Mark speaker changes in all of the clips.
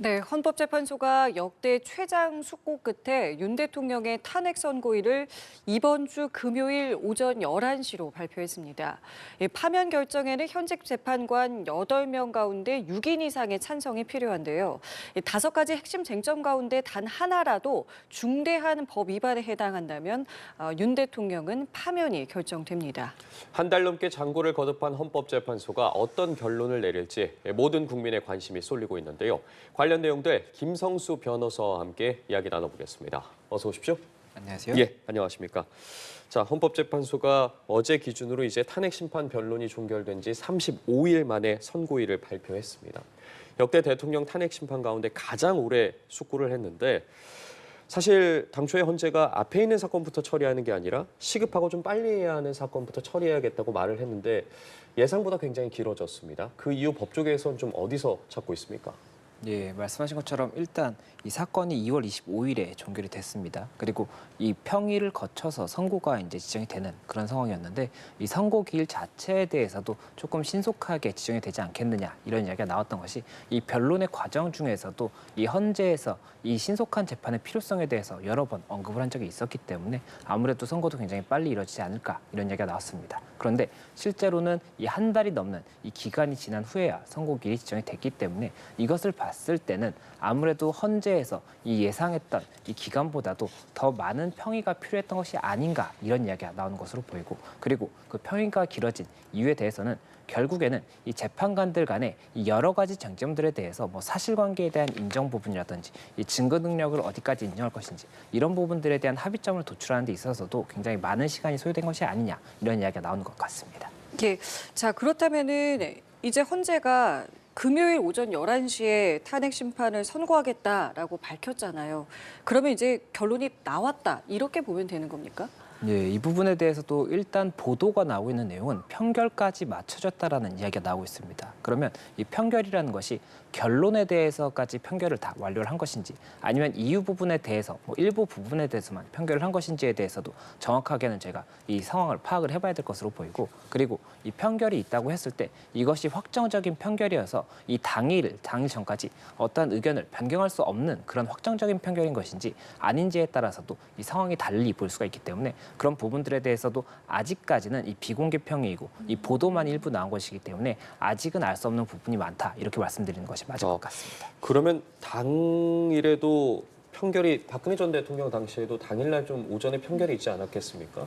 Speaker 1: 네, 헌법재판소가 역대 최장 숙고 끝에 윤 대통령의 탄핵 선고일을 이번 주 금요일 오전 11시로 발표했습니다. 파면 결정에는 현직 재판관 8명 가운데 6인 이상의 찬성이 필요한데요. 5가지 핵심 쟁점 가운데 단 하나라도 중대한 법 위반에 해당한다면 윤 대통령은 파면이 결정됩니다.
Speaker 2: 한 달 넘게 장고를 거듭한 헌법재판소가 어떤 결론을 내릴지 모든 국민의 관심이 쏠리고 있는데요. 관련 내용들 김성수 변호사와 함께 이야기 나눠보겠습니다. 어서 오십시오.
Speaker 3: 안녕하세요.
Speaker 2: 예, 안녕하십니까. 자, 헌법재판소가 어제 기준으로 이제 탄핵 심판 변론이 종결된 지 35일 만에 선고일을 발표했습니다. 역대 대통령 탄핵 심판 가운데 가장 오래 숙고를 했는데 사실 당초에 헌재가 앞에 있는 사건부터 처리하는 게 아니라 시급하고 좀 빨리 해야 하는 사건부터 처리해야겠다고 말을 했는데 예상보다 굉장히 길어졌습니다. 그 이유 법조계에서는 좀 어디서 찾고 있습니까?
Speaker 3: 예, 말씀하신 것처럼 일단 이 사건이 2월 25일에 종결이 됐습니다. 그리고 이 평일을 거쳐서 선고가 이제 지정이 되는 그런 상황이었는데 이 선고 기일 자체에 대해서도 조금 신속하게 지정이 되지 않겠느냐 이런 이야기가 나왔던 것이 이 변론의 과정 중에서도 이 헌재에서 이 신속한 재판의 필요성에 대해서 여러 번 언급을 한 적이 있었기 때문에 아무래도 선고도 굉장히 빨리 이루어지지 않을까 이런 이야기가 나왔습니다. 그런데 실제로는 이 한 달이 넘는 이 기간이 지난 후에야 선고 기일이 지정이 됐기 때문에 이것을 봤을 때는 아무래도 헌재에서 이 예상했던 이 기간보다도 더 많은 평의가 필요했던 것이 아닌가 이런 이야기가 나오는 것으로 보이고 그리고 그 평의가 길어진 이유에 대해서는 결국에는 이 재판관들 간의 이 여러 가지 쟁점들에 대해서 뭐 사실관계에 대한 인정 부분이라든지 이 증거 능력을 어디까지 인정할 것인지 이런 부분들에 대한 합의점을 도출하는 데 있어서도 굉장히 많은 시간이 소요된 것이 아니냐 이런 이야기가 나오는 것 같습니다.
Speaker 1: 예, 자 그렇다면은 이제 헌재가 금요일 오전 11시에 탄핵 심판을 선고하겠다라고 밝혔잖아요. 그러면 이제 결론이 나왔다 이렇게 보면 되는 겁니까?
Speaker 3: 예, 이 부분에 대해서도 일단 보도가 나오고 있는 내용은 평결까지 맞춰졌다라는 이야기가 나오고 있습니다. 그러면 이 평결이라는 것이 결론에 대해서까지 평결을 다 완료를 한 것인지 아니면 이유 부분에 대해서 뭐 일부 부분에 대해서만 평결을 한 것인지에 대해서도 정확하게는 제가 이 상황을 파악을 해봐야 될 것으로 보이고 그리고 이 평결이 있다고 했을 때 이것이 확정적인 평결이어서 이 당일 전까지 어떠한 의견을 변경할 수 없는 그런 확정적인 평결인 것인지 아닌지에 따라서도 이 상황이 달리 볼 수가 있기 때문에 그런 부분들에 대해서도 아직까지는 이 비공개 평의이고 이 보도만 일부 나온 것이기 때문에 아직은 알 수 없는 부분이 많다 이렇게 말씀드리는 것이 맞을 것 같습니다.
Speaker 2: 그러면 당일에도 판결이 박근혜 전 대통령 당시에도 당일날 좀 오전에 판결이 있지 않았겠습니까?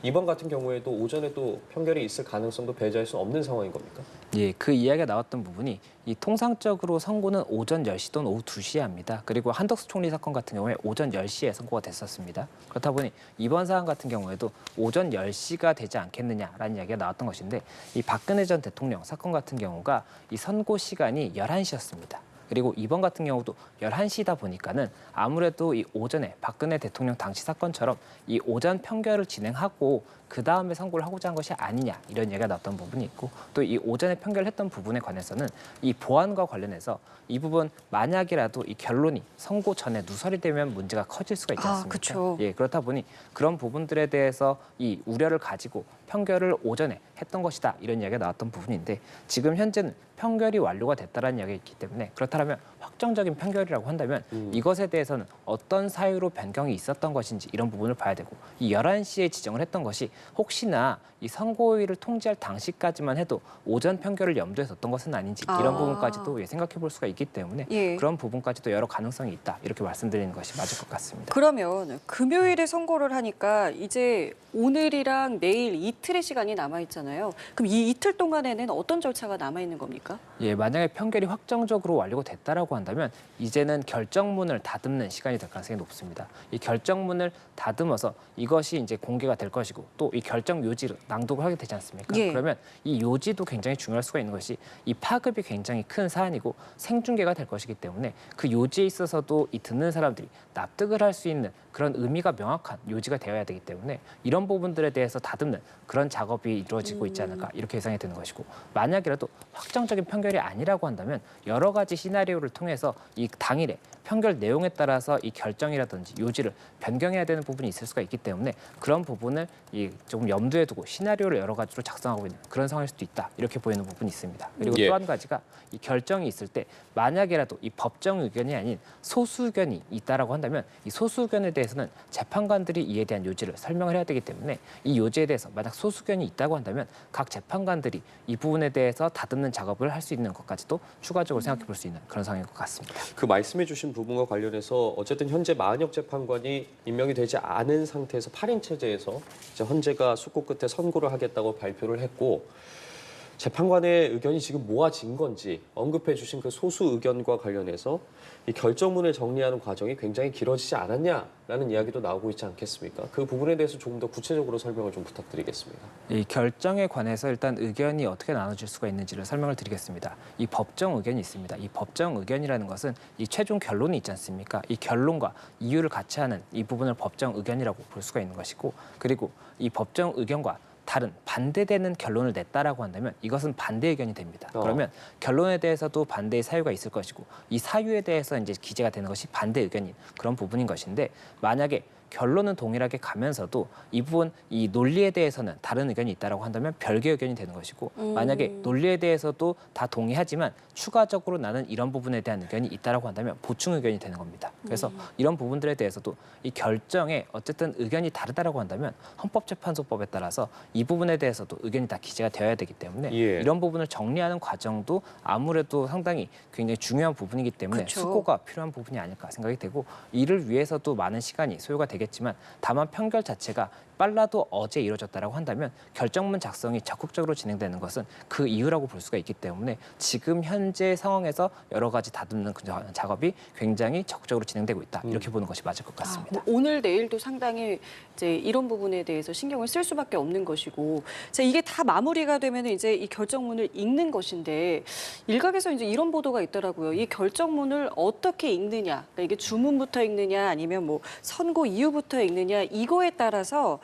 Speaker 2: 이번 같은 경우에도 오전에 또 판결이 있을 가능성도 배제할 수 없는 상황인 겁니까?
Speaker 3: 예, 그 이야기가 나왔던 부분이 이 통상적으로 선고는 오전 10시 또는 오후 2시에 합니다. 그리고 한덕수 총리 사건 같은 경우에 오전 10시에 선고가 됐었습니다. 그렇다 보니 이번 사안 같은 경우에도 오전 10시가 되지 않겠느냐라는 이야기가 나왔던 것인데 이 박근혜 전 대통령 사건 같은 경우가 이 선고 시간이 11시였습니다. 그리고 이번 같은 경우도 11시다 보니까는 아무래도 이 오전에 박근혜 대통령 당시 사건처럼 이 오전 판결을 진행하고 그 다음에 선고를 하고자 한 것이 아니냐 이런 얘기가 나왔던 부분이 있고 또 이 오전에 판결을 했던 부분에 관해서는 이 보안과 관련해서 이 부분 만약이라도 이 결론이 선고 전에 누설이 되면 문제가 커질 수가 있지 않습니까?
Speaker 1: 그렇죠.
Speaker 3: 예, 그렇다 보니 그런 부분들에 대해서 이 우려를 가지고 판결을 오전에 했던 것이다 이런 이야기가 나왔던 부분인데 지금 현재는 판결이 완료가 됐다는 이야기가 있기 때문에 그렇다면 확정적인 판결이라고 한다면 이것에 대해서는 어떤 사유로 변경이 있었던 것인지 이런 부분을 봐야 되고 이 11시에 지정을 했던 것이 혹시나 이 선고일을 통지할 당시까지만 해도 오전 판결을 염두에 뒀던 것은 아닌지 이런 부분까지도 생각해 볼 수가 있기 때문에 그런 부분까지도 여러 가능성이 있다 이렇게 말씀드리는 것이 맞을 것 같습니다.
Speaker 1: 그러면 금요일에 선고를 하니까 이제 오늘이랑 내일 이틀의 시간이 남아 있잖아요. 그럼 이 이틀 동안에는 어떤 절차가 남아 있는 겁니까?
Speaker 3: 예, 만약에 판결이 확정적으로 완료가 됐다라고 한다면 이제는 결정문을 다듬는 시간이 될 가능성이 높습니다. 이 결정문을 다듬어서 이것이 이제 공개가 될 것이고 또 이 결정 요지를 낭독을 하게 되지 않습니까? 그러면 이 요지도 굉장히 중요할 수가 있는 것이 이 파급이 굉장히 큰 사안이고 생중계가 될 것이기 때문에 그 요지에 있어서도 이 듣는 사람들이 납득을 할 수 있는 그런 의미가 명확한 요지가 되어야 되기 때문에 이런 부분들에 대해서 다듬는 그런 작업이 이루어지고 있지 않을까 이렇게 예상이 되는 것이고 만약이라도 확정적인 판결이 아니라고 한다면 여러 가지 시나리오 시나리오를 통해서 이 당일에 판결 내용에 따라서 이 결정이라든지 요지를 변경해야 되는 부분이 있을 수가 있기 때문에 그런 부분을 조금 염두에 두고 시나리오를 여러 가지로 작성하고 있는 그런 상황일 수도 있다. 이렇게 보이는 부분이 있습니다. 그리고
Speaker 2: 예.
Speaker 3: 또 한 가지가 이 결정이 있을 때 만약이라도 이 법정 의견이 아닌 소수 의견이 있다라고 한다면 이 소수 의견에 대해서는 재판관들이 이에 대한 요지를 설명을 해야 되기 때문에 이 요지에 대해서 만약 소수 의견이 있다고 한다면 각 재판관들이 이 부분에 대해서 다듬는 작업을 할 수 있는 것까지도 추가적으로 생각해 볼 수 있는 그런 상황인 것 같습니다.
Speaker 2: 그 말씀해주신 부분과 관련해서 어쨌든 현재 마은혁 재판관이 임명이 되지 않은 상태에서 8인 체제에서 이제 헌재가 숙고 끝에 선고를 하겠다고 발표를 했고 재판관의 의견이 지금 모아진 건지 언급해주신 그 소수 의견과 관련해서 이 결정문을 정리하는 과정이 굉장히 길어지지 않았냐라는 이야기도 나오고 있지 않겠습니까? 그 부분에 대해서 조금 더 구체적으로 설명을 좀 부탁드리겠습니다.
Speaker 3: 이 결정에 관해서 일단 의견이 어떻게 나눠질 수가 있는지를 설명을 드리겠습니다. 이 법정 의견이 있습니다. 이 법정 의견이라는 것은 이 최종 결론이 있지 않습니까? 이 결론과 이유를 같이 하는 이 부분을 법정 의견이라고 볼 수가 있는 것이고 그리고 이 법정 의견과 다른 반대되는 결론을 냈다라고 한다면 이것은 반대 의견이 됩니다. 그러면 결론에 대해서도 반대의 사유가 있을 것이고 이 사유에 대해서 이제 기재가 되는 것이 반대 의견인 그런 부분인 것인데 만약에 결론은 동일하게 가면서도 이 부분 이 논리에 대해서는 다른 의견이 있다라고 한다면 별개 의견이 되는 것이고 만약에 논리에 대해서도 다 동의하지만 추가적으로 나는 이런 부분에 대한 의견이 있다라고 한다면 보충 의견이 되는 겁니다. 그래서 이런 부분들에 대해서도 이 결정에 어쨌든 의견이 다르다라고 한다면 헌법재판소법에 따라서 이 부분에 대해서도 의견이 다 기재가 되어야 되기 때문에
Speaker 2: 예.
Speaker 3: 이런 부분을 정리하는 과정도 아무래도 상당히 굉장히 중요한 부분이기 때문에
Speaker 1: 그쵸.
Speaker 3: 숙고가 필요한 부분이 아닐까 생각이 되고 이를 위해서도 많은 시간이 소요가 되겠지만 다만 판결 자체가 빨라도 어제 이루어졌다라고 한다면 결정문 작성이 적극적으로 진행되는 것은 그 이유라고 볼 수가 있기 때문에 지금 현재 상황에서 여러 가지 다듬는 그 작업이 굉장히 적극적으로 진행되고 있다 이렇게 보는 것이 맞을 것 같습니다.
Speaker 1: 뭐 오늘 내일도 상당히 이제 이런 부분에 대해서 신경을 쓸 수밖에 없는 것이고, 자, 이게 다 마무리가 되면 이제 이 결정문을 읽는 것인데 일각에서 이제 이런 보도가 있더라고요. 이 결정문을 어떻게 읽느냐, 그러니까 이게 주문부터 읽느냐 아니면 뭐 선고 이유부터 읽느냐 이거에 따라서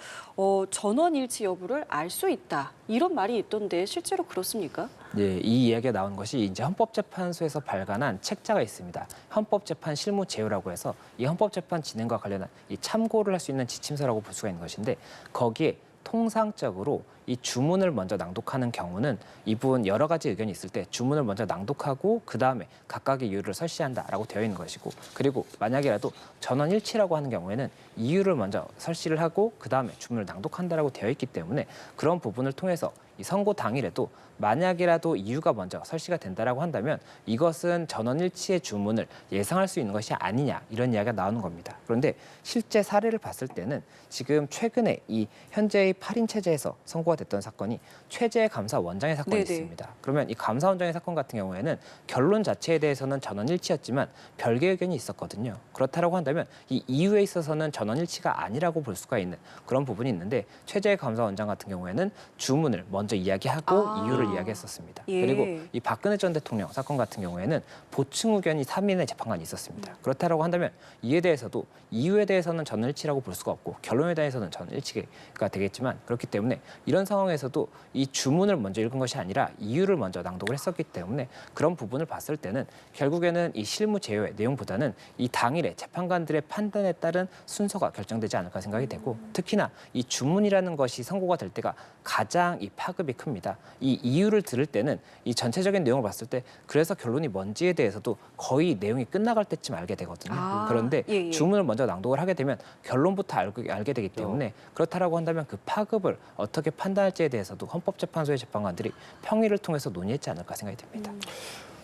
Speaker 1: 전원일치 여부를 알 수 있다 이런 말이 있던데 실제로 그렇습니까?
Speaker 3: 네, 이 이야기가 나온 것이 이제 헌법재판소에서 발간한 책자가 있습니다. 헌법재판 실무 제요라고 해서 이 헌법재판 진행과 관련한 이 참고를 할 수 있는 지침서라고 볼 수가 있는 것인데 거기에 통상적으로 이 주문을 먼저 낭독하는 경우는 이 부분 여러 가지 의견이 있을 때 주문을 먼저 낭독하고 그다음에 각각의 이유를 설시한다라고 되어 있는 것이고 그리고 만약이라도 전원일치라고 하는 경우에는 이유를 먼저 설시를 하고 그다음에 주문을 낭독한다라고 되어 있기 때문에 그런 부분을 통해서 이 선고 당일에도 만약이라도 이유가 먼저 설시가 된다라고 한다면 이것은 전원일치의 주문을 예상할 수 있는 것이 아니냐 이런 이야기가 나오는 겁니다. 그런데 실제 사례를 봤을 때는 지금 최근에 이 현재의 8인 체제에서 선고가 됐던 사건이 최재감사원장의 사건이
Speaker 1: 네네.
Speaker 3: 있습니다. 그러면 이 감사원장의 사건 같은 경우에는 결론 자체에 대해서는 전원일치였지만 별개 의견이 있었거든요. 그렇다라고 한다면 이 이유에 있어서는 전원일치가 아니라고 볼 수가 있는 그런 부분이 있는데 최재감사원장 같은 경우에는 주문을 먼저 이야기하고 이유를 이야기했었습니다.
Speaker 1: 예.
Speaker 3: 그리고 이 박근혜 전 대통령 사건 같은 경우에는 보충 의견이 3인의 재판관이 있었습니다. 그렇다라고 한다면 이에 대해서도 이유에 대해서는 전원일치라고 볼 수가 없고 결론에 대해서는 전원일치가 되겠지만 그렇기 때문에 이런 상황에서도 이 주문을 먼저 읽은 것이 아니라 이유를 먼저 낭독을 했었기 때문에 그런 부분을 봤을 때는 결국에는 이 실무 제요의 내용보다는 이 당일의 재판관들의 판단에 따른 순서가 결정되지 않을까 생각이 되고 특히나 이 주문이라는 것이 선고가 될 때가 가장 이 파급이 큽니다. 이 이유를 들을 때는 이 전체적인 내용을 봤을 때 그래서 결론이 뭔지에 대해서도 거의 내용이 끝나갈 때쯤 알게 되거든요. 그런데
Speaker 1: 예.
Speaker 3: 주문을 먼저 낭독을 하게 되면 결론부터 알게 되기 때문에 그렇다라고 한다면 그 파급을 어떻게 판단할지에 대해서도 헌법재판소의 재판관들이 평의를 통해서 논의했지 않을까 생각이 듭니다.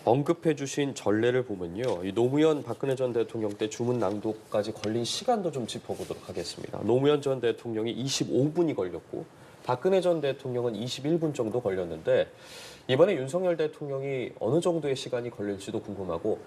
Speaker 2: 언급해주신 전례를 보면요, 이 노무현 박근혜 전 대통령 때 주문 낭독까지 걸린 시간도 좀 짚어보도록 하겠습니다. 노무현 전 대통령이 25분이 걸렸고 박근혜 전 대통령은 21분 정도 걸렸는데 이번에 윤석열 대통령이 어느 정도의 시간이 걸릴지도 궁금하고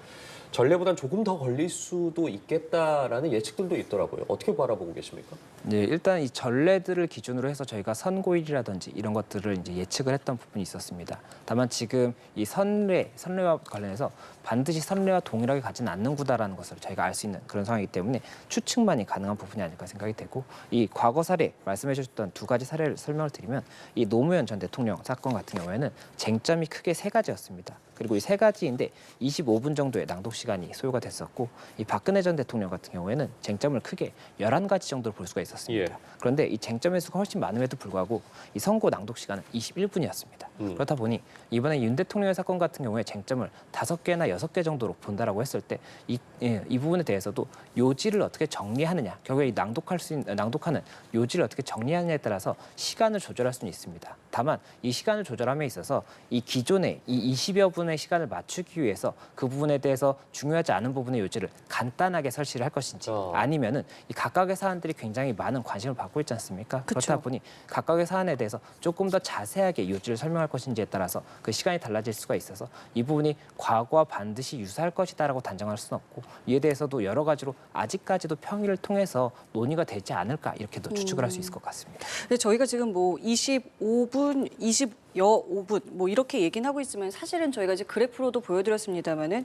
Speaker 2: 전례보단 조금 더 걸릴 수도 있겠다라는 예측들도 있더라고요. 어떻게 바라보고 계십니까?
Speaker 3: 네, 일단 이 전례들을 기준으로 해서 저희가 선고일이라든지 이런 것들을 이제 예측을 했던 부분이 있었습니다. 다만 지금 이 선례와 관련해서 반드시 선례와 동일하게 가지는 않는구나라는 것을 저희가 알 수 있는 그런 상황이기 때문에 추측만이 가능한 부분이 아닐까 생각이 되고 이 과거 사례 말씀해 주셨던 두 가지 사례를 설명을 드리면 이 노무현 전 대통령 사건 같은 경우에는 쟁점이 크게 세 가지였습니다. 그리고 이 세 가지인데 25분 정도의 낭독 시간이 소요가 됐었고 이 박근혜 전 대통령 같은 경우에는 쟁점을 크게 11가지 정도로 볼 수가 있었습니다.
Speaker 2: 예.
Speaker 3: 그런데 이 쟁점의 수가 훨씬 많음에도 불구하고 이 선고 낭독 시간은 21분이었습니다. 그렇다 보니 이번에 윤 대통령의 사건 같은 경우에 쟁점을 5개나 6개 정도로 본다라고 했을 때 이 부분에 대해서도 요지를 어떻게 정리하느냐, 결국에 이 낭독하는 요지를 어떻게 정리하느냐에 따라서 시간을 조절할 수는 있습니다. 다만 이 시간을 조절함에 있어서 이 기존의 이 20여 분의 시간을 맞추기 위해서 그 부분에 대해서 중요하지 않은 부분의 요지를 간단하게 설치를 할 것인지 아니면은 이 각각의 사안들이 굉장히 많은 관심을 받고 있지 않습니까?
Speaker 1: 그쵸.
Speaker 3: 그렇다 보니 각각의 사안에 대해서 조금 더 자세하게 요지를 설명할 것인지에 따라서 그 시간이 달라질 수가 있어서 이 부분이 과거와 반드시 유사할 것이다라고 단정할 수는 없고 이에 대해서도 여러 가지로 아직까지도 평의를 통해서 논의가 되지 않을까 이렇게도 추측을 할 수 있을 것 같습니다.
Speaker 1: 근데 저희가 지금 뭐 25분, 20여5분 뭐 이렇게 얘기는 하고 있지만 사실은 저희가 이제 그래프로도 보여드렸습니다마는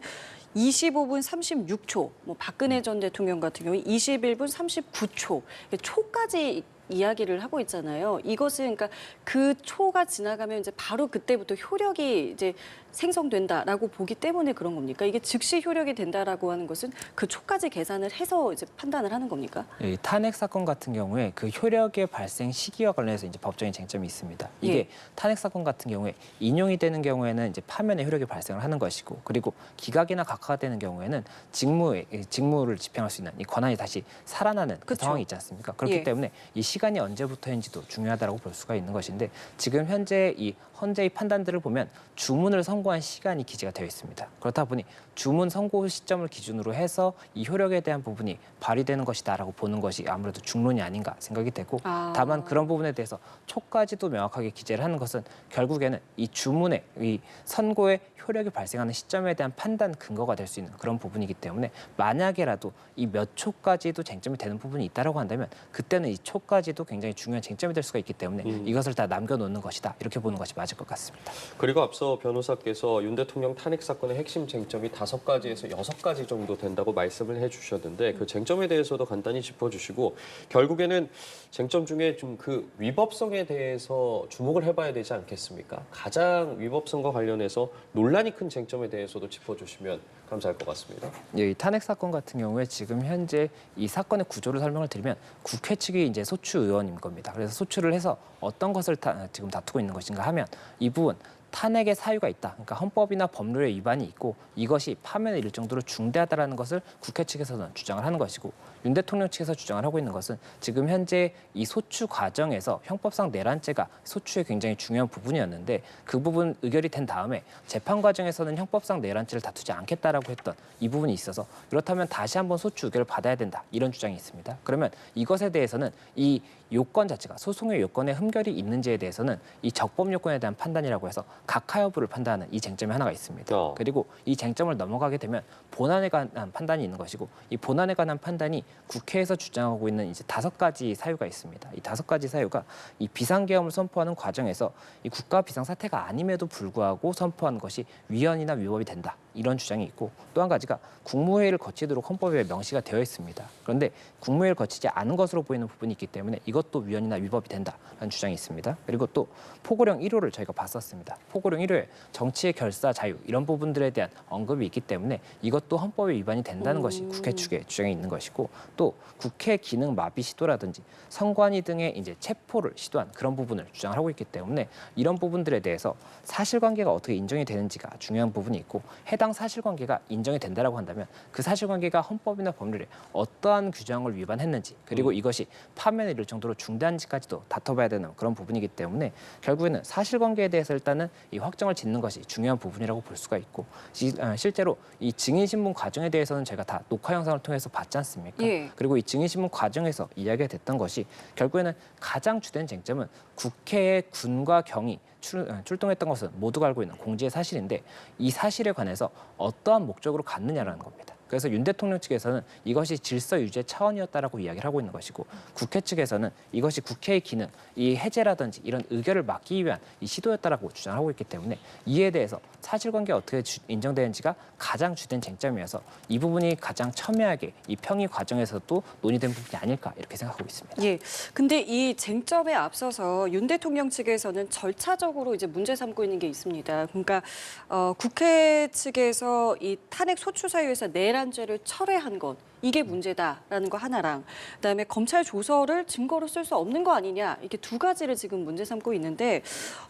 Speaker 1: 25분 36초, 뭐 박근혜 전 대통령 같은 경우 21분 39초, 초까지 이야기를 하고 있잖아요. 이것은 그러니까 그 초가 지나가면 이제 바로 그때부터 효력이 이제 생성된다라고 보기 때문에 그런 겁니까? 이게 즉시 효력이 된다라고 하는 것은 그 초까지 계산을 해서 이제 판단을 하는 겁니까?
Speaker 3: 이 탄핵 사건 같은 경우에 그 효력의 발생 시기와 관련해서 이제 법적인 쟁점이 있습니다. 이게
Speaker 1: 예.
Speaker 3: 탄핵 사건 같은 경우에 인용이 되는 경우에는 이제 파면의 효력이 발생을 하는 것이고, 그리고 기각이나 각하가 되는 경우에는 직무를 집행할 수 있는 이 권한이 다시 살아나는 그
Speaker 1: 그쵸.
Speaker 3: 상황이 있지 않습니까? 그렇기
Speaker 1: 예.
Speaker 3: 때문에 이 시간이 언제부터인지도 중요하다고 볼 수가 있는 것인데 지금 현재 이 판단들을 보면 주문을 선고한 시간이 기재가 되어 있습니다. 그렇다 보니 주문 선고 시점을 기준으로 해서 이 효력에 대한 부분이 발휘되는 것이다라고 보는 것이 아무래도 중론이 아닌가 생각이 되고 다만 그런 부분에 대해서 초까지도 명확하게 기재를 하는 것은 결국에는 이 주문의 이 선고의 효력이 발생하는 시점에 대한 판단 근거가 될 수 있는 그런 부분이기 때문에 만약에라도 이 몇 초까지도 쟁점이 되는 부분이 있다라고 한다면 그때는 이 초까지도 굉장히 중요한 쟁점이 될 수가 있기 때문에 이것을 다 남겨놓는 것이다 이렇게 보는 것이 맞을 것 같습니다.
Speaker 2: 그리고 앞서 변호사께서 윤 대통령 탄핵 사건의 핵심 쟁점이 5가지에서 6가지 정도 된다고 말씀을 해주셨는데 그 쟁점에 대해서도 간단히 짚어주시고 결국에는 쟁점 중에 좀 그 위법성에 대해서 주목을 해봐야 되지 않겠습니까? 가장 위법성과 관련해서 논란이 큰 쟁점에 대해서도 짚어주시면 감사할 것 같습니다.
Speaker 3: 예, 이 탄핵 사건 같은 경우에 지금 현재 이 사건의 구조를 설명을 드리면 국회 측이 이제 소추 의원인 겁니다. 그래서 소추를 해서 어떤 것을 지금 다투고 있는 것인가 하면 이 부분 탄핵의 사유가 있다. 그러니까 헌법이나 법률의 위반이 있고 이것이 파면에 이를 정도로 중대하다라는 것을 국회 측에서는 주장을 하는 것이고 윤 대통령 측에서 주장을 하고 있는 것은 지금 현재 이 소추 과정에서 형법상 내란죄가 소추의 굉장히 중요한 부분이었는데 그 부분 의결이 된 다음에 재판 과정에서는 형법상 내란죄를 다투지 않겠다라고 했던 이 부분이 있어서 그렇다면 다시 한번 소추 의결을 받아야 된다. 이런 주장이 있습니다. 그러면 이것에 대해서는 이 요건 자체가 소송의 요건에 흠결이 있는지에 대해서는 이 적법 요건에 대한 판단이라고 해서 각하 여부를 판단하는 이 쟁점이 하나가 있습니다. 그리고 이 쟁점을 넘어가게 되면 본안에 관한 판단이 있는 것이고 이 본안에 관한 판단이 국회에서 주장하고 있는 이제 5가지 사유가 있습니다. 이 5가지 사유가 이 비상계엄을 선포하는 과정에서 이 국가 비상사태가 아님에도 불구하고 선포한 것이 위헌이나 위법이 된다. 이런 주장이 있고 또 한 가지가 국무회의를 거치도록 헌법에 명시가 되어 있습니다. 그런데 국무회의를 거치지 않은 것으로 보이는 부분이 있기 때문에 이것도 위헌이나 위법이 된다라는 주장이 있습니다. 그리고 또 포고령 1호를 저희가 봤었습니다. 포고령 1호에 정치의 결사 자유 이런 부분들에 대한 언급이 있기 때문에 이것도 헌법에 위반이 된다는 것이 국회 측의 주장이 있는 것이고 또 국회 기능 마비 시도라든지 선관위 등의 이제 체포를 시도한 그런 부분을 주장을 하고 있기 때문에 이런 부분들에 대해서 사실관계가 어떻게 인정이 되는지가 중요한 부분이 있고 해당 사실관계가 인정이 된다라고 한다면 그 사실관계가 헌법이나 법률에 어떠한 규정을 위반했는지 그리고 이것이 파면에 이를 정도로 중대한지까지도 다퉈봐야 되는 그런 부분이기 때문에 결국에는 사실관계에 대해서 일단은 이 확정을 짓는 것이 중요한 부분이라고 볼 수가 있고 실제로 이 증인신문 과정에 대해서는 제가 다 녹화 영상을 통해서 봤지 않습니까?
Speaker 1: 예.
Speaker 3: 그리고 이 증인신문 과정에서 이야기가 됐던 것이 결국에는 가장 주된 쟁점은 국회의 군과 경이 출동했던 것은 모두가 알고 있는 공지의 사실인데 이 사실에 관해서 어떠한 목적으로 갔느냐라는 겁니다. 그래서 윤 대통령 측에서는 이것이 질서 유지의 차원이었다라고 이야기를 하고 있는 것이고 국회 측에서는 이것이 국회의 기능, 이 해제라든지 이런 의결을 막기 위한 이 시도였다라고 주장하고 있기 때문에 이에 대해서 사실관계가 어떻게 인정되는지가 가장 주된 쟁점이어서 이 부분이 가장 첨예하게 이 평의 과정에서도 논의된 부분이 아닐까 이렇게 생각하고 있습니다.
Speaker 1: 예. 근데 이 쟁점에 앞서서 윤 대통령 측에서는 절차적으로 이제 문제 삼고 있는 게 있습니다. 그러니까 국회 측에서 이 탄핵 소추 사유에서 내란죄를 철회한 것 이게 문제다라는 거 하나랑 그다음에 검찰 조서를 증거로 쓸 수 없는 거 아니냐 이게 두 가지를 지금 문제 삼고 있는데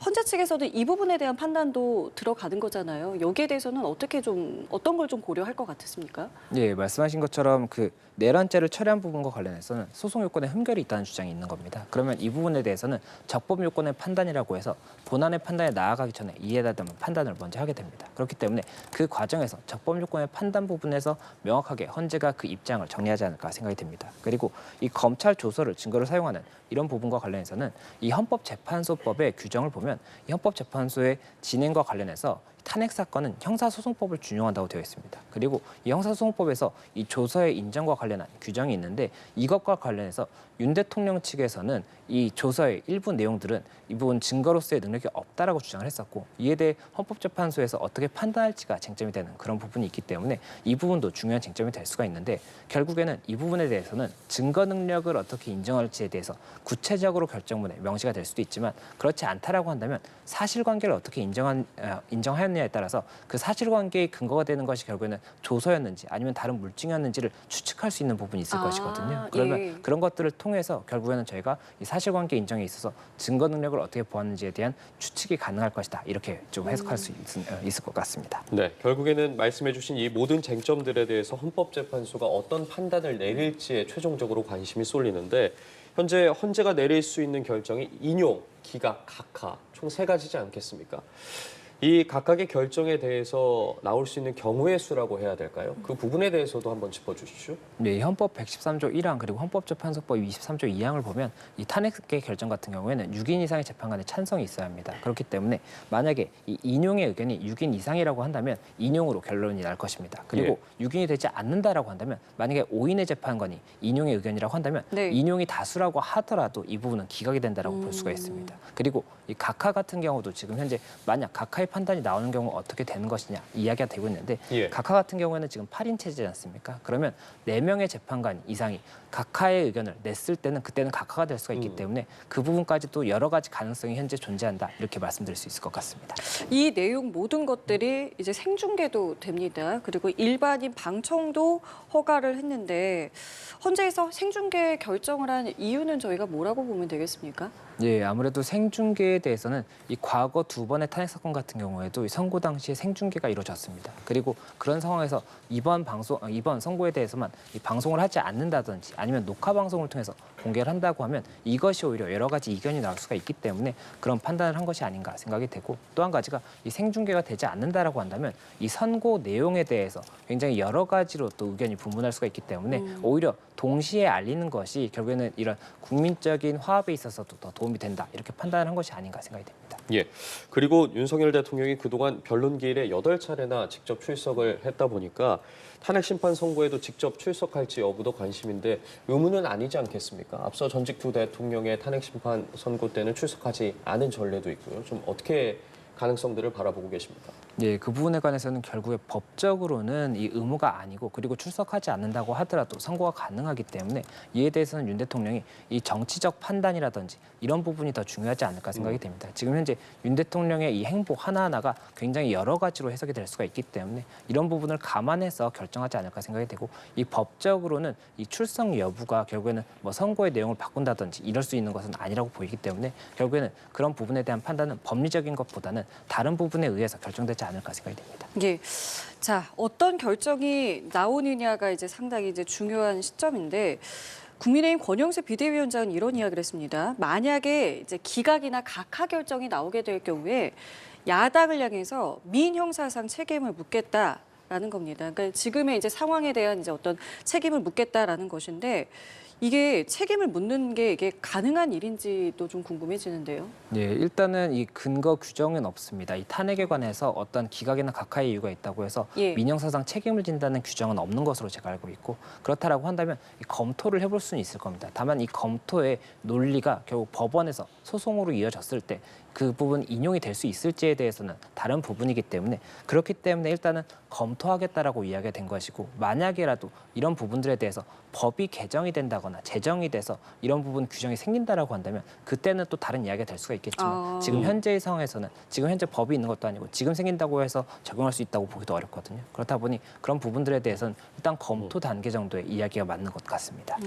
Speaker 1: 헌재 측에서는 이 부분에 대한 판단도 들어가는 거잖아요. 여기에 대해서는 어떤 걸 좀 고려할 것 같으십니까?
Speaker 3: 예, 말씀하신 것처럼 그 내란죄를 철회한 부분과 관련해서는 소송 요건에 흠결이 있다는 주장이 있는 겁니다. 그러면 이 부분에 대해서는 적법 요건의 판단이라고 해서 본안의 판단에 나아가기 전에 이해에 대한 판단을 먼저 하게 됩니다. 그렇기 때문에 그 과정에서 적법 요건의 판단 부분에서 명확하게 헌재가 그 입장을 정리하지 않을까 생각이 됩니다. 그리고 이 검찰 조서를 증거로 사용하는 이런 부분과 관련해서는 이 헌법재판소법의 규정을 보면 이 헌법재판소의 진행과 관련해서 탄핵 사건은 형사소송법을 준용한다고 되어 있습니다. 그리고 이 형사소송법에서 이 조서의 인정과 관련한 규정이 있는데 이것과 관련해서 윤 대통령 측에서는 이 조서의 일부 내용들은 이 부분 증거로서의 능력이 없다라고 주장을 했었고 이에 대해 헌법재판소에서 어떻게 판단할지가 쟁점이 되는 그런 부분이 있기 때문에 이 부분도 중요한 쟁점이 될 수가 있는데 결국에는 이 부분에 대해서는 증거 능력을 어떻게 인정할지에 대해서 구체적으로 결정문에 명시가 될 수도 있지만 그렇지 않다라고 한다면 사실관계를 어떻게 인정하였느냐에 따라서 그 사실관계의 근거가 되는 것이 결국에는 조서였는지 아니면 다른 물증이었는지를 추측할 수 있는 부분이 있을 것이거든요. 그러면
Speaker 1: 예.
Speaker 3: 그런 것들을 통해서 결국에는 저희가 이 사실관계 인정에 있어서 증거 능력을 어떻게 보았는지에 대한 추측이 가능할 것이다. 이렇게 좀 해석할 수 있을 것 같습니다.
Speaker 2: 네, 결국에는 말씀해주신 이 모든 쟁점들에 대해서 헌법재판소가 어떤 판단을 내릴지에 최종적으로 관심이 쏠리는데 현재 헌재가 내릴 수 있는 결정이 인용, 기각, 각하 총 3가지지 않겠습니까? 이 각각의 결정에 대해서 나올 수 있는 경우의 수라고 해야 될까요? 그 부분에 대해서도 한번 짚어주시죠.
Speaker 3: 네, 헌법 113조 1항 그리고 헌법재판소법 23조 2항을 보면 이 탄핵의 결정 같은 경우에는 6인 이상의 재판관의 찬성이 있어야 합니다. 그렇기 때문에 만약에 이 인용의 의견이 6인 이상이라고 한다면 인용으로 결론이 날 것입니다. 그리고 6인이 되지 않는다라고 한다면 만약에 5인의 재판관이 인용의 의견이라고 한다면
Speaker 1: 네.
Speaker 3: 인용이 다수라고 하더라도 이 부분은 기각이 된다라고 볼 수가 있습니다. 그리고 이 각하 같은 경우도 지금 현재 만약 각하의 판단이 나오는 경우 어떻게 되는 것이냐 이야기가 되고 있는데 각하 같은 경우에는 지금 8인 체제지 않습니까? 그러면 4명의 재판관 이상이 각하의 의견을 냈을 때는 그때는 각하가 될 수가 있기 때문에 그 부분까지도 여러 가지 가능성이 현재 존재한다 이렇게 말씀드릴 수 있을 것 같습니다.
Speaker 1: 이 내용 모든 것들이 이제 생중계도 됩니다. 그리고 일반인 방청도 허가를 했는데 헌재에서 생중계 결정을 한 이유는 저희가 뭐라고 보면 되겠습니까?
Speaker 3: 예, 아무래도 생중계에 대해서는 이 과거 2번의 탄핵 사건 같은 경우에도 이 선고 당시에 생중계가 이루어졌습니다. 그리고 그런 상황에서 이번 선고에 대해서만 이 방송을 하지 않는다든지 아니면 녹화 방송을 통해서 공개를 한다고 하면 이것이 오히려 여러 가지 이견이 나올 수가 있기 때문에 그런 판단을 한 것이 아닌가 생각이 되고 또 한 가지가 이 생중계가 되지 않는다라고 한다면 이 선고 내용에 대해서 굉장히 여러 가지로 또 의견이 분분할 수가 있기 때문에 오히려 동시에 알리는 것이 결국에는 이런 국민적인 화합에 있어서도 더 도움이 된다 이렇게 판단을 한 것이 아닌가 생각이 됩니다.
Speaker 2: 예. 그리고 윤석열 대통령이 그동안 변론기일에 8차례나 직접 출석을 했다 보니까 탄핵 심판 선고에도 직접 출석할지 여부도 관심인데 의문은 아니지 않겠습니까? 앞서 전직 2 대통령의 탄핵 심판 선고 때는 출석하지 않은 전례도 있고요. 좀 어떻게 가능성들을 바라보고 계십니까?
Speaker 3: 예, 그 부분에 관해서는 결국에 법적으로는 이 의무가 아니고 그리고 출석하지 않는다고 하더라도 선고가 가능하기 때문에 이에 대해서는 윤 대통령이 이 정치적 판단이라든지 이런 부분이 더 중요하지 않을까 생각이 됩니다. 지금 현재 윤 대통령의 이 행보 하나하나가 굉장히 여러 가지로 해석이 될 수가 있기 때문에 이런 부분을 감안해서 결정하지 않을까 생각이 되고 이 법적으로는 이 출석 여부가 결국에는 뭐 선고의 내용을 바꾼다든지 이럴 수 있는 것은 아니라고 보이기 때문에 결국에는 그런 부분에 대한 판단은 법리적인 것보다는 다른 부분에 의해서 결정되지 않을까 생각이 됩니다.
Speaker 1: 예. 자, 어떤 결정이 나오느냐가 이제 상당히 이제 중요한 시점인데 국민의힘 권영세 비대위원장은 이런 이야기를 했습니다. 만약에 이제 기각이나 각하 결정이 나오게 될 경우에 야당을 향해서 민형사상 책임을 묻겠다라는 겁니다. 그러니까 지금의 이제 상황에 대한 이제 어떤 책임을 묻겠다라는 것인데 이게 책임을 묻는 게 이게 가능한 일인지도 좀 궁금해지는데요.
Speaker 3: 예, 일단은 이 근거 규정은 없습니다. 이 탄핵에 관해서 어떤 기각이나 각하의 이유가 있다고 해서
Speaker 1: 예.
Speaker 3: 민형사상 책임을 진다는 규정은 없는 것으로 제가 알고 있고 그렇다라고 한다면 이 검토를 해볼 수는 있을 겁니다. 다만 이 검토의 논리가 결국 법원에서 소송으로 이어졌을 때 그 부분 인용이 될 수 있을지에 대해서는 다른 부분이기 때문에 그렇기 때문에 일단은 검토하겠다라고 이야기가 된 것이고 만약에라도 이런 부분들에 대해서 법이 개정이 된다거나 제정이 돼서 이런 부분 규정이 생긴다라고 한다면 그때는 또 다른 이야기가 될 수가 있겠지만 지금 현재의 상황에서는 지금 현재 법이 있는 것도 아니고 지금 생긴다고 해서 적용할 수 있다고 보기도 어렵거든요. 그렇다 보니 그런 부분들에 대해서는 일단 검토 단계 정도의 이야기가 맞는 것 같습니다.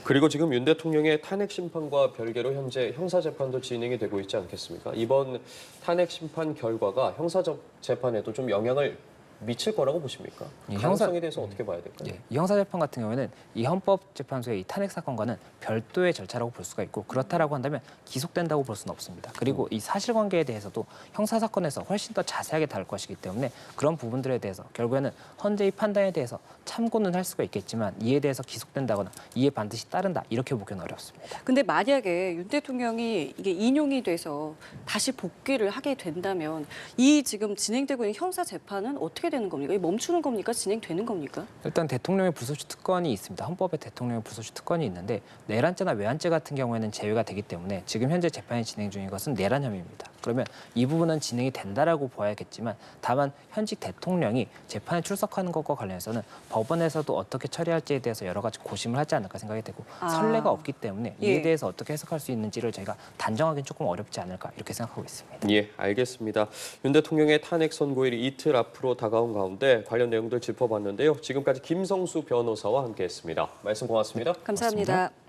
Speaker 2: 그리고 지금 윤 대통령의 탄핵 심판과 별개로 현재 형사 재판도 진행이 되고 있지 않겠습니까? 이번 탄핵 심판 결과가 형사 재판에도 좀 영향을 미칠 거라고 보십니까?
Speaker 3: 이
Speaker 2: 가능성에 대해서 어떻게 봐야 될까요?
Speaker 3: 예, 이 형사재판 같은 경우에는 이 헌법재판소의 이 탄핵 사건과는 별도의 절차라고 볼 수가 있고 그렇다라고 한다면 기속된다고 볼 수는 없습니다. 그리고 이 사실관계에 대해서도 형사 사건에서 훨씬 더 자세하게 다룰 것이기 때문에 그런 부분들에 대해서 결국에는 헌재의 판단에 대해서 참고는 할 수가 있겠지만 이에 대해서 기속된다거나 이에 반드시 따른다 이렇게 보기는 어렵습니다.
Speaker 1: 근데 만약에 윤 대통령이 이게 인용이 돼서 다시 복귀를 하게 된다면 이 지금 진행되고 있는 형사 재판은 어떻게 되는 겁니까? 이 멈추는 겁니까? 진행되는 겁니까?
Speaker 3: 일단 대통령의 불소추 특권이 있습니다. 헌법에 대통령의 불소추 특권이 있는데 내란죄나 외환죄 같은 경우에는 제외가 되기 때문에 지금 현재 재판이 진행 중인 것은 내란 혐의입니다. 그러면 이 부분은 진행이 된다라고 봐야겠지만 다만 현직 대통령이 재판에 출석하는 것과 관련해서는 법원에서도 어떻게 처리할지에 대해서 여러 가지 고심을 하지 않을까 생각이 되고 선례가 없기 때문에 이에
Speaker 1: 예.
Speaker 3: 대해서 어떻게 해석할 수 있는지를 저희가 단정하기는 조금 어렵지 않을까 이렇게 생각하고 있습니다.
Speaker 2: 예, 알겠습니다. 윤 대통령의 탄핵 선고일이 이틀 앞으로 다가온 가운데 관련 내용들 짚어봤는데요. 지금까지 김성수 변호사와 함께했습니다. 말씀 고맙습니다.
Speaker 1: 감사합니다.